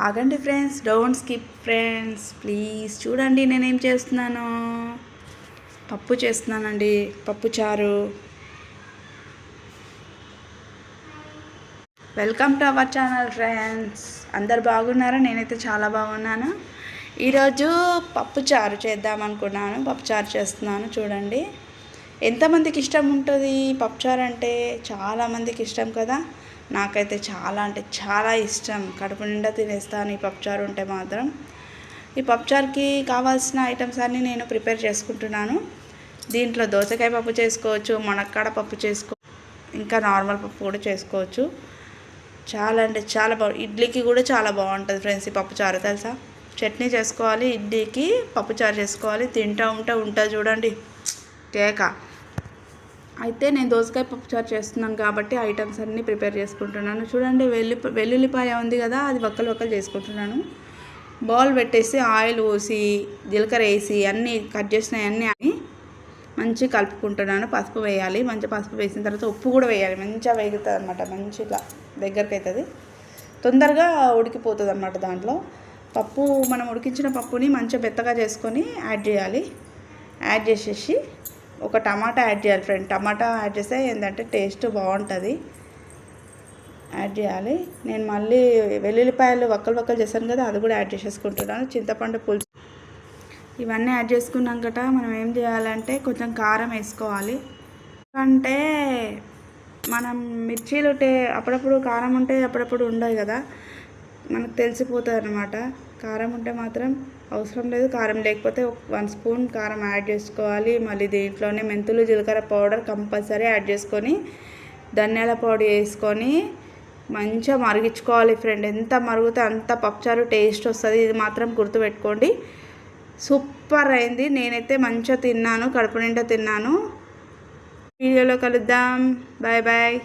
ఆగండి friends, don't skip friends, please చూడండి. నేనేం చేస్తున్నాను, పప్పు చేస్తున్నానండి, పప్పు చారు. Welcome to our channel friends. అందరు బాగున్నారా? నేనైతే చాలా బాగున్నాను. ఈరోజు పప్పు చారు చేద్దామనుకున్నాను. పప్పు చారు చేస్తున్నాను. చూడండి, ఎంతమందికి ఇష్టం ఉంటుంది పప్పుచారు అంటే? చాలామందికి ఇష్టం కదా. నాకైతే చాలా అంటే చాలా ఇష్టం. కడుపు నిండా తినేస్తాను ఈ పప్పుచారు ఉంటే మాత్రం. ఈ పప్పుచారుకి కావాల్సిన ఐటమ్స్ అన్నీ నేను ప్రిపేర్ చేసుకుంటున్నాను. దీంట్లో దోసకాయ పప్పు చేసుకోవచ్చు, మునక్కాడ పప్పు ఇంకా నార్మల్ పప్పు కూడా చేసుకోవచ్చు. చాలా అంటే చాలా ఇడ్లీకి కూడా చాలా బాగుంటుంది ఫ్రెండ్స్ ఈ పప్పుచారు. తెలుసా, చట్నీ చేసుకోవాలి, ఇడ్లీకి పప్పుచారు చేసుకోవాలి, తింటూ ఉంటుంది చూడండి కేక. అయితే నేను దోసకాయ పప్పుచారు చేస్తున్నాను కాబట్టి ఐటమ్స్ అన్నీ ప్రిపేర్ చేసుకుంటున్నాను. చూడండి, వెల్లుల్లిపాయ ఉంది కదా, అది వక్కలు చేసుకుంటున్నాను. బౌల్ పెట్టేసి ఆయిల్ పోసి జీలకర్ర వేసి అన్నీ కట్ చేసినవన్నీ అని మంచిగా కలుపుకుంటున్నాను. పసుపు వేయాలి, మంచిగా పసుపు వేసిన తర్వాత ఉప్పు కూడా వేయాలి. మంచిగా వేగుతుంది అనమాట, మంచిగా దగ్గరికి అవుతుంది, తొందరగా ఉడికిపోతుంది అనమాట. దాంట్లో పప్పు మనం ఉడికించిన పప్పుని మంచిగా మెత్తగా చేసుకొని యాడ్ చేయాలి. యాడ్ చేసేసి ఒక టమాటా యాడ్ చేయాలి ఫ్రెండ్. టమాటా యాడ్ చేస్తే ఏంటంటే టేస్ట్ బాగుంటుంది. యాడ్ చేయాలి. నేను మళ్ళీ వెల్లుల్లిపాయలు వక్కలు చేశాను కదా, అది కూడా యాడ్ చేసేసుకుంటున్నాను. చింతపండు పులుసు ఇవన్నీ యాడ్ చేసుకున్నాకట మనం ఏం చేయాలంటే కొంచెం కారం వేసుకోవాలి. అంటే మనం మిర్చీలు అప్పుడప్పుడు కారం ఉంటే అప్పుడప్పుడు ఉండవు కదా, మనకు తెలిసిపోతుంది అన్నమాట. కారం ఉంటే మాత్రం అవసరం లేదు, కారం లేకపోతే 1 స్పూన్ కారం యాడ్ చేసుకోవాలి. మళ్ళీ దీంట్లోనే మెంతులు జీలకర్ర పౌడర్ కంపల్సరీ యాడ్ చేసుకొని ధనియాల పొడి వేసుకొని మంచిగా మరిగించుకోవాలి ఫ్రెండ్. ఎంత మరిగితే అంత పప్పుచారు టేస్ట్ వస్తుంది. ఇది మాత్రం గుర్తుపెట్టుకోండి. సూపర్ అయింది. నేనైతే మంచిగా తిన్నాను, కడుపు నిండా తిన్నాను. వీడియోలో కలుద్దాం. Bye bye.